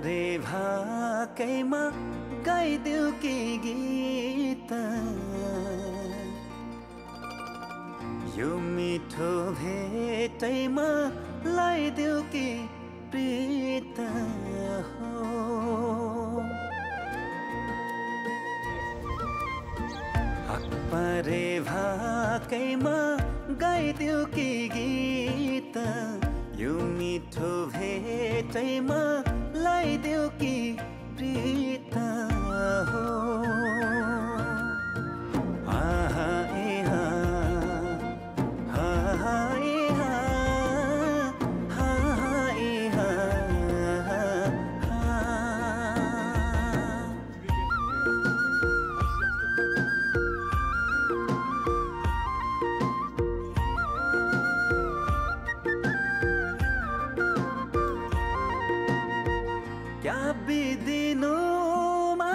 परे भाकैमा गाइदेऊ के गीत यो मिठो भेटैमा लाइदेऊ के प्रीत हो परे भाकैमा गाइदेऊ के गीत यो मिठो भेटैमा लाइदेऊ के प्रीत हो आहा ए हा हा ए हा हा ए हा क्या बिदिनुमा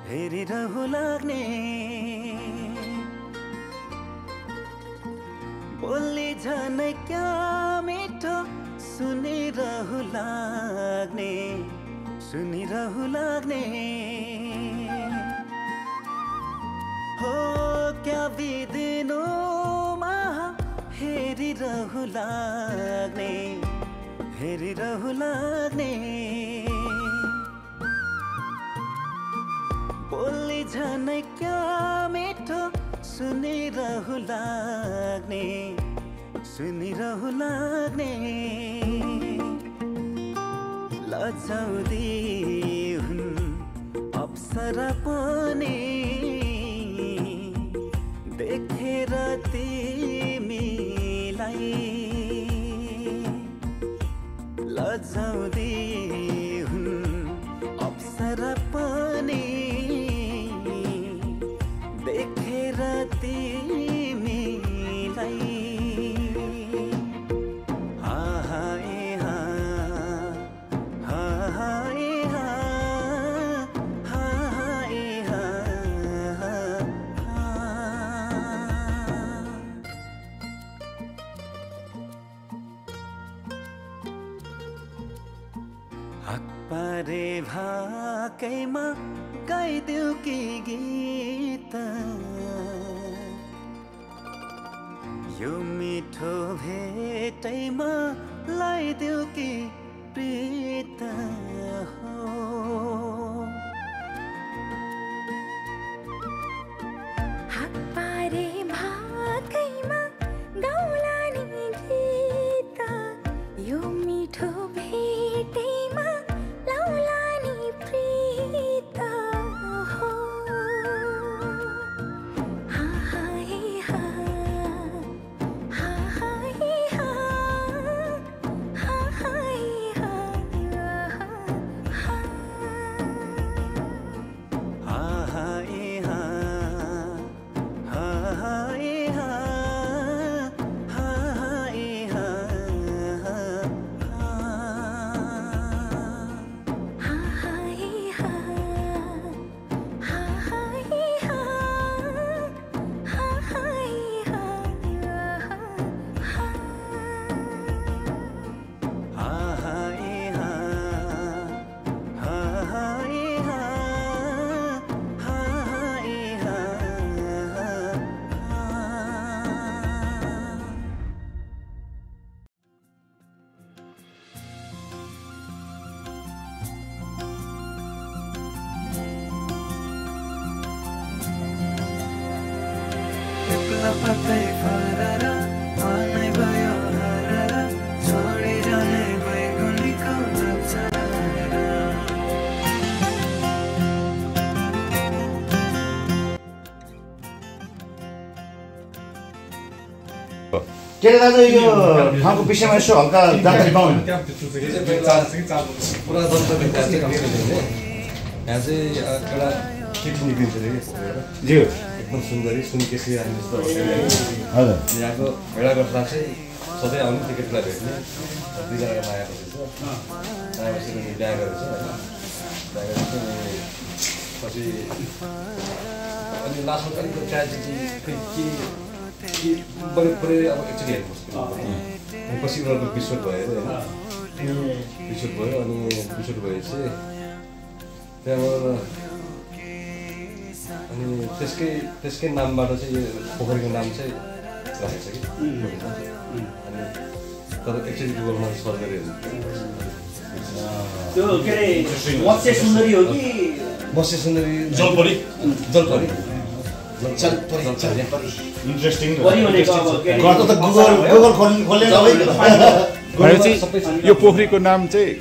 हेरिरहु लाग्ने बोली झनै क्या मिठो सुनिरहु लाग्ने हो क्या बिदिनुमा हेरिरहु लाग्ने बोली झनै क्या मिठो सुनिरहु लाग्ने लजाउँदी हुन् अप्सरा पनि देखेर तिमीलाई लजाउँदी हुन् अप्सरा पनि देखेर तिमीलाई आहा ए हा हा ए हा हा ए हा परे भाकैमा गाइदेऊ के गीत यो मिठो भेटैमा लाइदेऊ के प्रीत हो परे भाकैमा गाउला नि गीत यो मिठो भेटैमा लाउला नि प्रीत हो हा हा ए हा हा हा ए हा हा हा ए हा आहा ए हा हा ए हा हा ए हा पत्तै फरर मनै भयो हरर छोडी जाने बैगुनीको के दाजु यो ठाउँको विषयमा यसो हल्का जानकारी पाउनु पुरा दन्तले यहाँ चाहिँ एउटा किट निक्लिन्छ रे ज्यू एकदम सुन्दरी सुनकेसी आउने जस्तो हजुर यहाँको भेडागोठमा चाहिँ सधैँ आउने टिकटलाई भेट्ने दुईजनाको मायाको रहेछ आएपछि पनि बिहा गरेछ होइन बिहा गरेपछि पछि अनि लास्टमा पनि ट्रेजेडी के पुरै अब एकचोटि हेर्नुपर्छ पछि उनीहरूको विस्फोट भयो होइन विस्फोट भयो अनि विस्फोट भएपछि त्यहाँबाट अनि त्यसकै नामबाट चाहिँ यो पोखरीको नाम चाहिँ राखेको छ कि अनि तर एकचोटि गुगलमा सर्च गरेर त्यो के अरे मत्स्य सुन्दरी हो कि मत्स्य सुन्दरी जलपरी इन्ट्रेस्टिङ परी भनेको अब के अरे गर्दा त गुगल खोल्ने भनेपछि यो पोखरीको नाम चाहिँ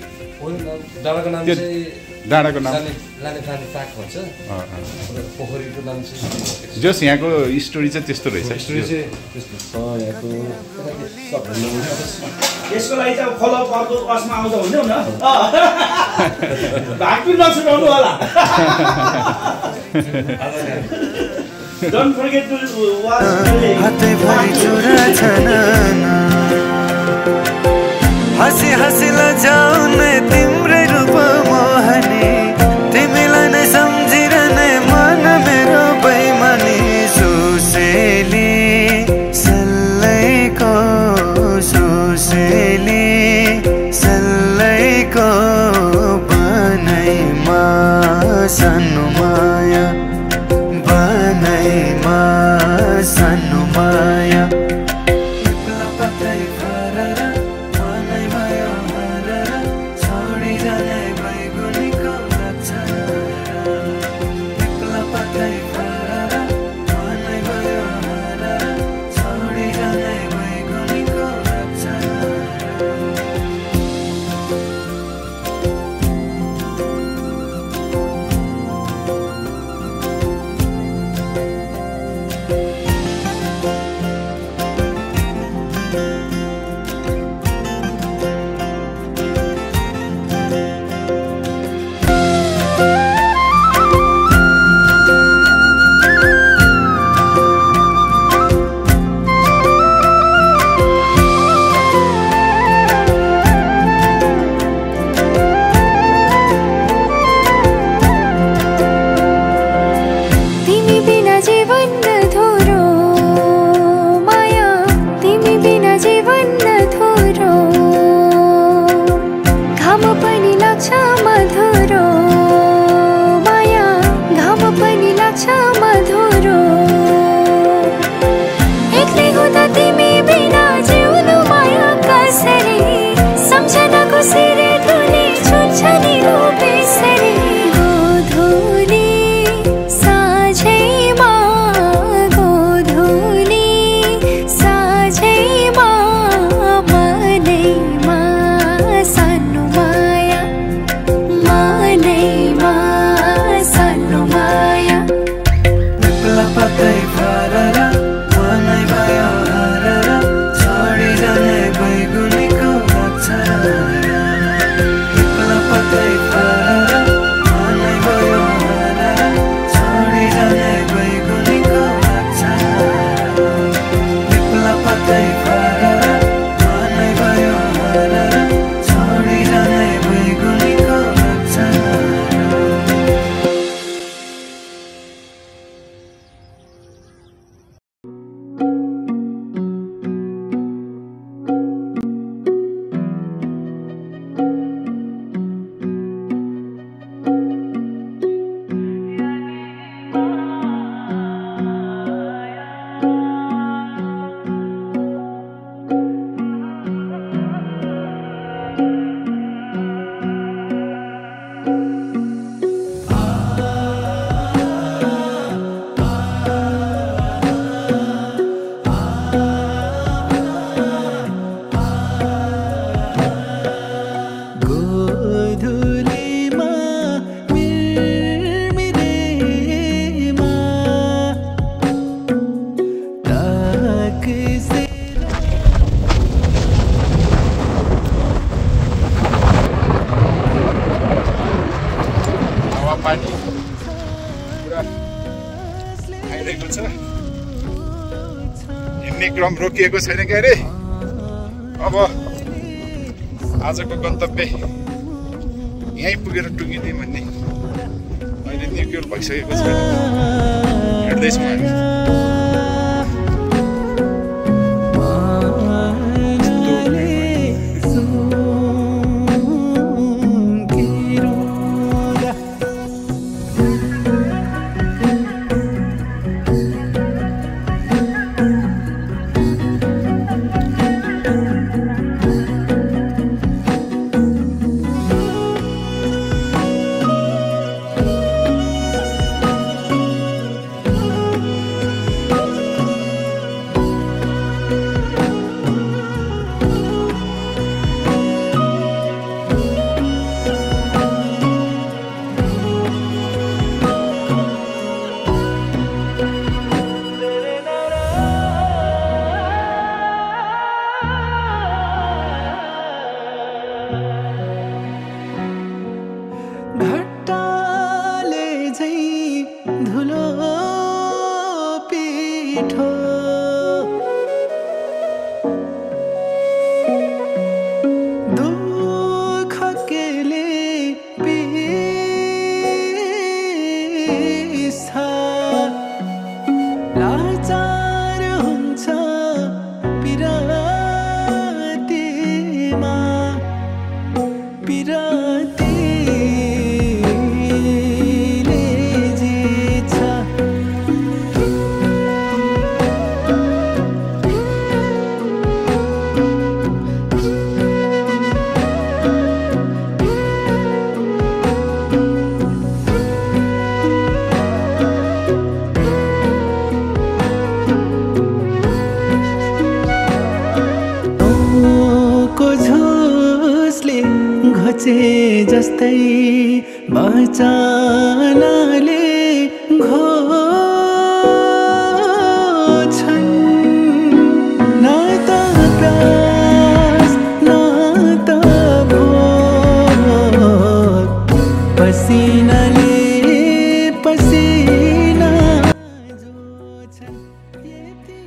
डाँडाको नाम चाहिँ डाँडाको नाम लाने पाक भन्छ पोखरीको नाम चाहिँ जस यहाँको स्टोरी चाहिँ त्यस्तो रहेछ स्टोरी चाहिँ त्यस्तो छ यहाँको यसको लागि चाहिँ फलोअप अर्को कसमा आउँछ भन्दै न भाग पनि नछुटाउनु होला डोन्ट फर्गेट टु वाच हातै भरि चुरा छन् हसी हसी लजाउने तिम्रै रूप मोहनी तिमीलाई नै सम्झिरहने मन मेरो बैमानी सुसेली सल्लैको बनैमा सानो माया बनैमा सानो माया क्रम रोकिएको छैन के अरे। अब आजको गन्तव्य यहीँ पुगेर टुङ्गिने भन्ने अहिले निर्क्योर भइसकेको छ। हिँड्दैछौँ हामी। मिठो दुःख केले पिस्छ लाचार हुन्छ पिरातीमा पिरातीले जित्छ को झुसले घोचे जस्तै बचानाले घोछन् न त प्यास न त भोक पसिनाले पसिना जोछन् यति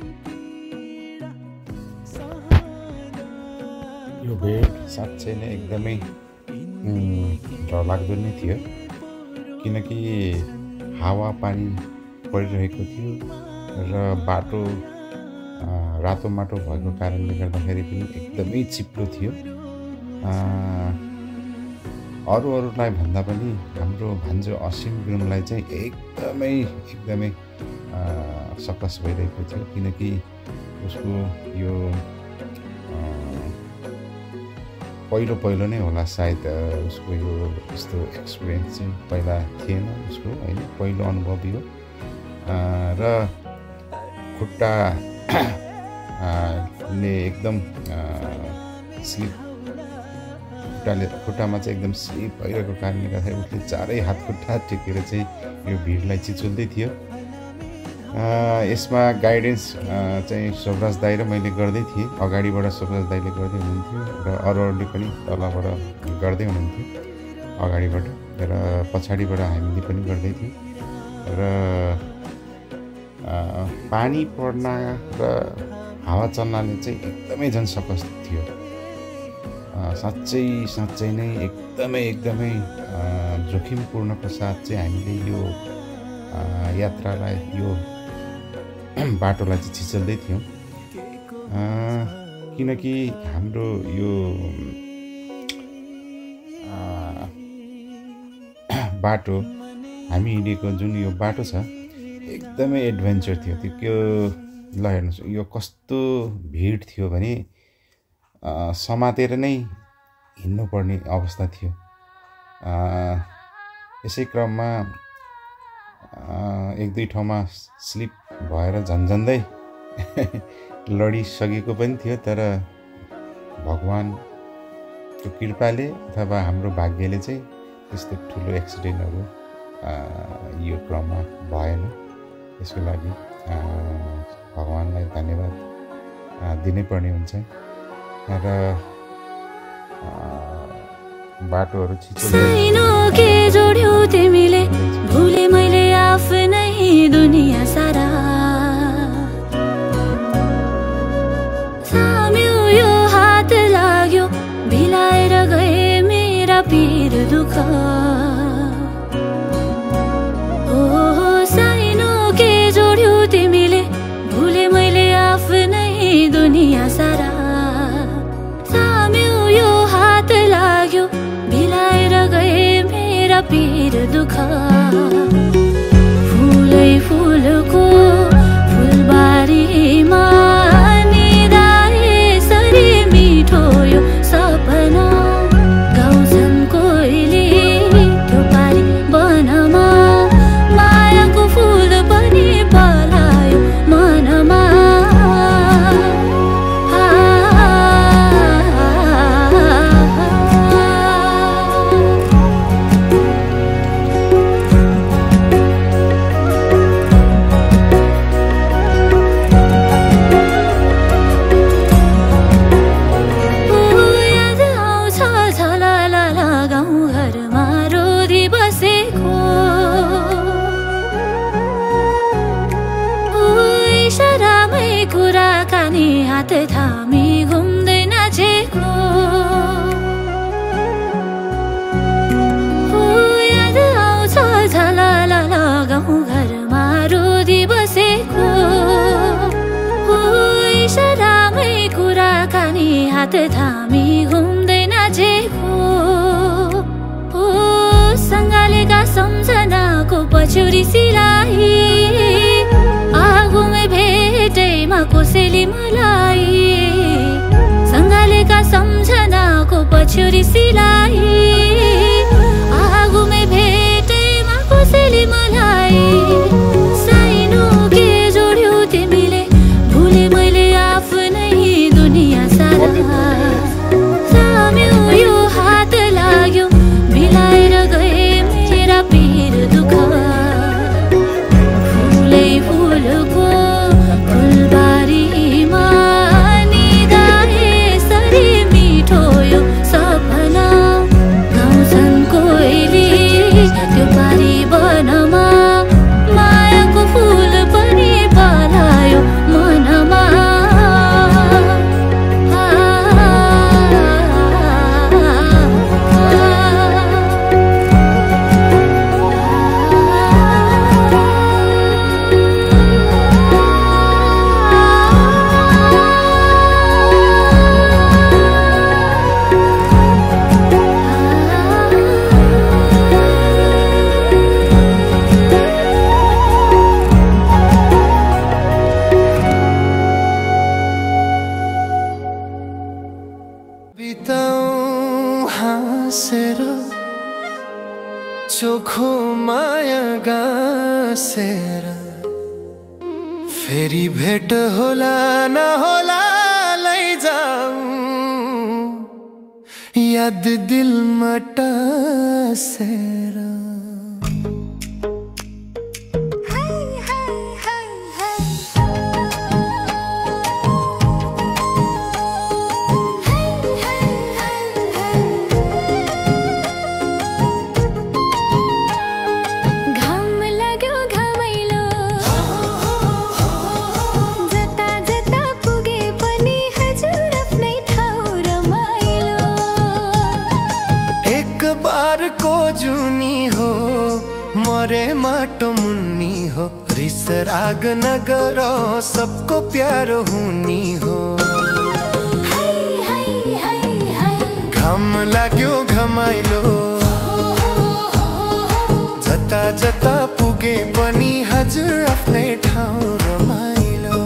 पीडा यो भेट साँच्चै नै एकदमै डरलाग्दो नै थियो किनकि हावा पानी परिरहेको थियो र बाटो रातो माटो भएको कारणले गर्दाखेरि पनि एकदमै चिप्लो थियो अरूलाई भन्दा पनि हाम्रो भान्जो असीम गुरुङलाई चाहिँ एकदमै सकस भइरहेको थियो किनकि उसको यो पहिलो नै होला सायद उसको यो यस्तो एक्सपिरियन्स चाहिँ पहिला थिएन उसको होइन पहिलो अनुभव यो र खुट्टाले एकदम स्लिप खुट्टामा चाहिँ एकदम स्लिप भइरहेको कारणले गर्दाखेरि उसले चारै हात खुट्टा टेकेर चाहिँ यो भिडलाई चिचुल्दै थियो यसमा गाइडेन्स चाहिँ सोभराज दाइ र मैले गर्दै थिएँ अगाडिबाट सोभराज दाइले गर्दै हुनुहुन्थ्यो र अरूले पनि तलबाट गर्दै हुनुहुन्थ्यो अगाडिबाट र पछाडिबाट हामीले पनि गर्दै थियौँ र पानी पर्न र हावा चल्नाले चाहिँ एकदमै झन् सकस थियो साँच्चै नै एकदमै जोखिमपूर्णको साथ चाहिँ हामीले यो यात्रालाई यो बाटोलाई चाहिँ छिचल्दै थियौँ किनकि हाम्रो यो बाटो हामी हिँडेको जुन यो बाटो छ एकदमै एडभेन्चर थियो त्यो ल हेर्नुहोस् यो कस्तो भिड थियो भने समातेर नै हिँड्नुपर्ने अवस्था थियो यसै क्रममा एक दुई ठाउँमा स्लिप भएर झन्झन्दै लडिसकेको पनि थियो तर भगवानको कृपाले अथवा हाम्रो भाग्यले चाहिँ त्यस्तो ठुलो एक्सिडेन्टहरू यो क्रममा भएन त्यसको लागि भगवानलाई धन्यवाद दिनै पर्ने हुन्छ र बाटोहरू साइनो के जोड्यौ तिमीले भुले मैले आफ्नै दुनिया सारा साम्यो यो हात लाग्यो भिलाएर गए मेरा पीर दुःख ओ साइनो के जोड्यौ तिमीले भुले मैले आफ्नै दुनिया सारा साम्यो यो हात लाग्यो भिलाएर गए मेरा पीर दुःख फुलै फुलको फुलबारीमा निदाए सरी मिठो यो सपना गाउँछन् कोइली त्यो पारी वनमा मायाको फुल पनि पलायो मनमा कुराकानी हात थामी घुम्दै नाचेको हो याद आउँछ झलाला गाउँ घरमा रोदी बसेको हो इशारामै कुराकानी हात थामी घुम्दै नाचेको हो सँगालेका सम्झनाको पछुरी सिलाई आगोमै भेटैमा कोसेली मलाई सँगालेका सम्झनाको पछुरी सिलाई आगोमै भेटैमा कोसेली मलाई साइनो के जोड्यो तिमीले भुले मैले आफ्नै दुनिया सारा साम्यो यो हात लाग्यो मिलाएर गए मेरा पीर दुःख फुलै फुलको फुलबारीमा निदा यसरी मिठो यो सपना गाउँछन् कोइली त्यो पारी वनमा मायाको फुल पनि पलायो मनमा बिताऊं हाँसेर चोखो माया गाँसेर फेरि भेट होला नहोला लैजाऊं याद दिलमा टासेर मरे माटो मुन्नी हो रिस राग नगर सबको प्यारो हुनी हो घाम लाग्यो घमाइलो जता जता पुगे पनि हजुर आफ्नै ठाउँ रमाइलो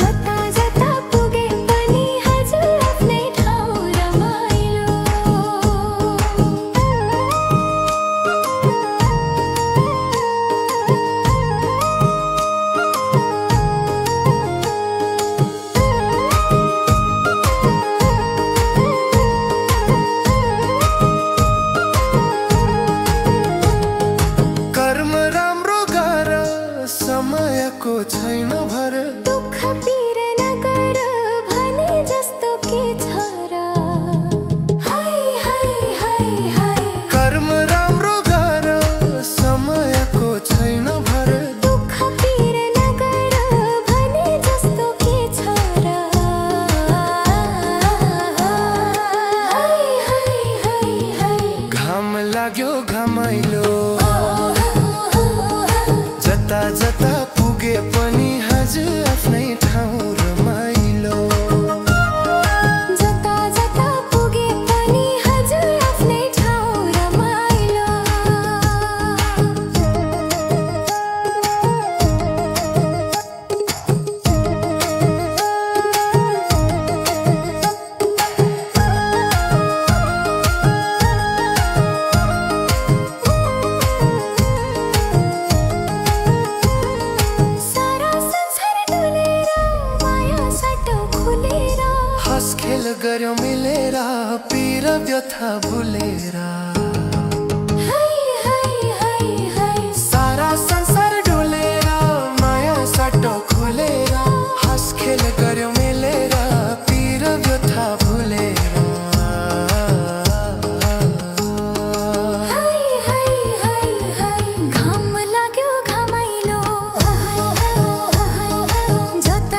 जता जता पुगे पनि हजुर आफ्नै ठाउँ रमाइलो छैन भर दुःख पीर नगर भने जस्तो के छ र हाय हाय हाय हाय कर्म राम्रो गर समयको छैन भर दुःख पीर नगर भने जस्तो के छ र हाय हाय हाय हाय घाम लाग्यो घमाइलो जता जता पुगे पनि हजुर आफ्नै ठाउँ रमाइलो जता जता पुगे पनि हजुर आफ्नै ठाउँ रमाइलो गर्यो मिलेर पीर व्यथा भुलेर सारा संसार डुलेर माया साटो खोलेर हस खेल गर्यो मिलेर पीर व्यथा भुलेर घाम लाग्यो घमाइलो जता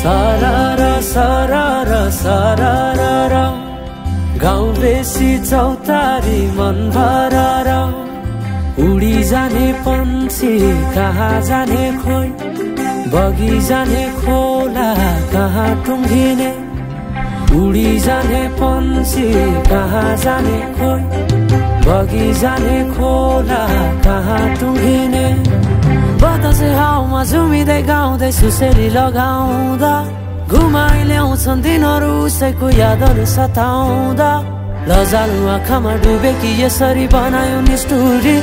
सरर सरर सरर गाउँ बेसी चौतारी मन भरर उडी जाने पन्छी कहाँ जाने खोइ बगी जाने खोला कहाँ टुङ्गिने उडी जाने पन्छी कहाँ जाने खोइ बगी जाने खोला कहाँ टुङ्गिने बतासे हाउमा झुमिँदै गाउँदै सुसेली लगाउँदा घुमाइ ल्याउँछन् दिनहरू उसैको यादहरू सताउँदा लजालु आँखामा डुबेकी यसरी बनायो निष्ठुरी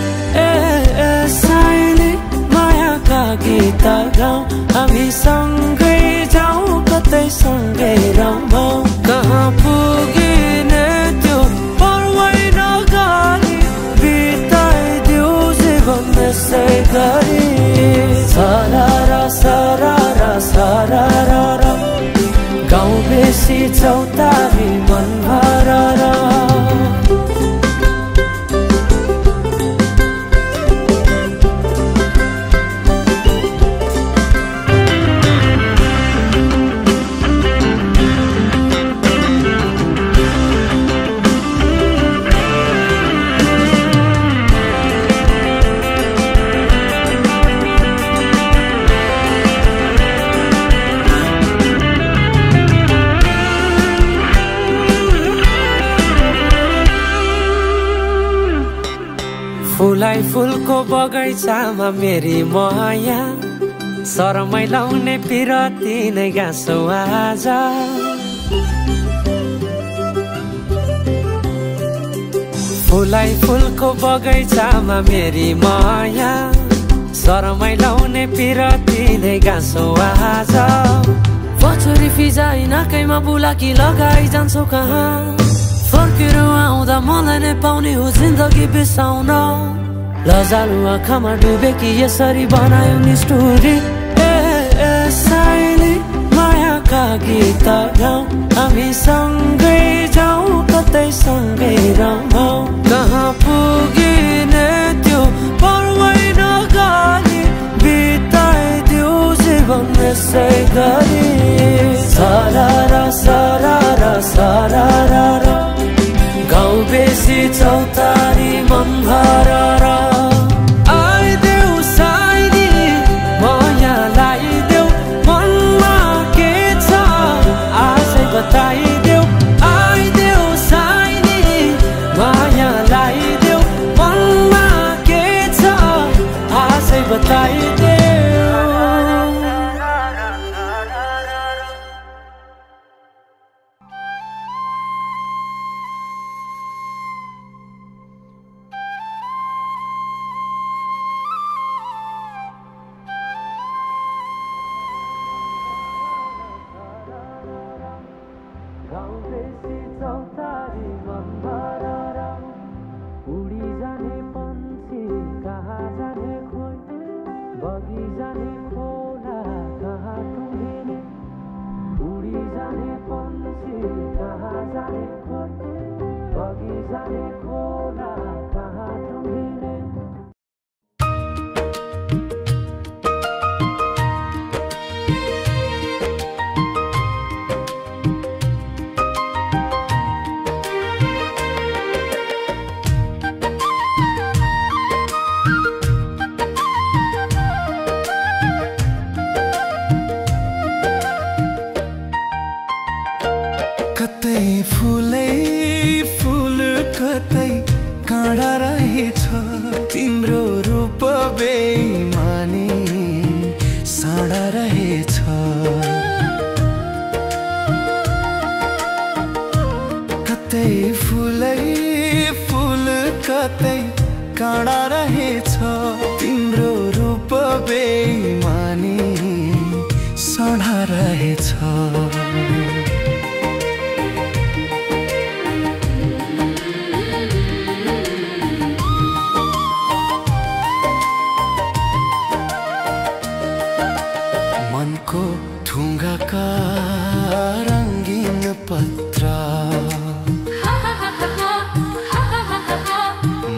साइली मायाका गीत गाउँ हामी सँगै जाउँ कतै सँगै रमाउँ कहाँ पुगिने त्यो पर्वै नगरी बिताइदिऊ जीवन यसै गरी सरर सरर सरर गाउँ बेसी चौतारी मन भरर फुलाई फुलको बगैँचामा मेरी माया शरमै लाउने पिरती नै गाँसौ आज फुलाई फुलको बगैँचामा मेरी माया शरमै लाउने पिरती नै गाँसौ आज पछुरी फिजाइ नाकैमा बुलाकी लगाइ जान्छौ कहाँ फर्केर आउँदा मलाई नै पाउने हो जिन्दगी बिसाउन लजालु आँखामा डुबेकी यसरी बनायो निष्ठुरी साइली मायाका गीत गाउँ हामी सँगै जाउँ कतै सँगै रमाउँ कहाँ पुगिने त्यो पर्वै नगरी बिताइदिऊ जीवन यसै गरी सरर सरर सरर गाउँ बेसी चौतारी मन भरर आइदेऊ साइली माया लाइदेऊ मनमा के छ आजै बताइदेऊ आइदेऊ साइली माया लाइदेऊ मनमा के छ आजै बताइदेऊ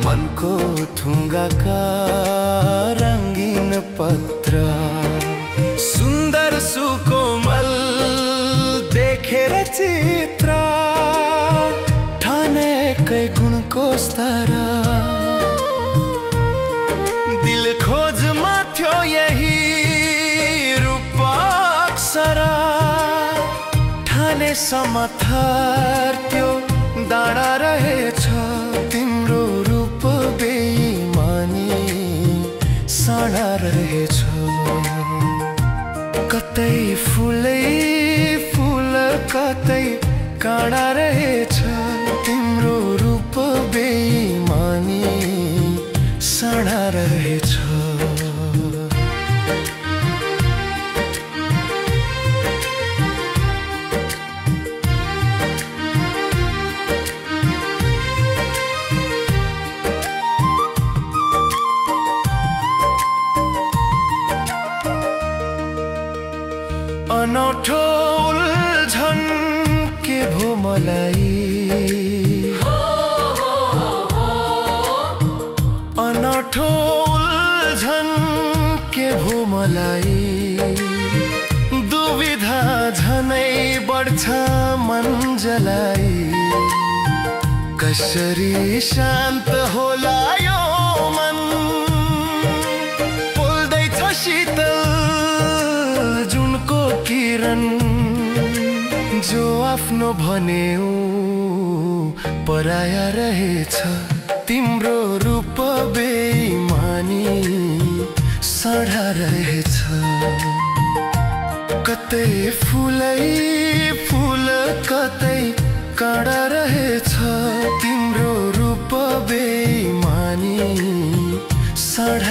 मनको चित्र ठानेकै गुणको स्तर दिल खोजमा थियो यही रूप अक्षर ठाने समथर त्यो डाँडा रहेछ तिम्रो रूप बेइमानी साडा रहेछ कतै फुलै फुल कतै काँडा रहेछ तिम्रो रूप बेइमानी साडा रहेछ अनौठो उल्झन के भो मलाई अनौठो उल्झन के भो मलाई दुविधा झनै बढ्छ मन जलाई कसरी शान्त होला यो मन पोल्दैछ शीतल जुनको किरण जो आफ्नो भन्यो पराया रहेछ तिम्रो रूप बेइमानी साडा रहेछ कतै फुलै फुल कतै काँडा रहेछ तिम्रो रूप बेइमानी साडा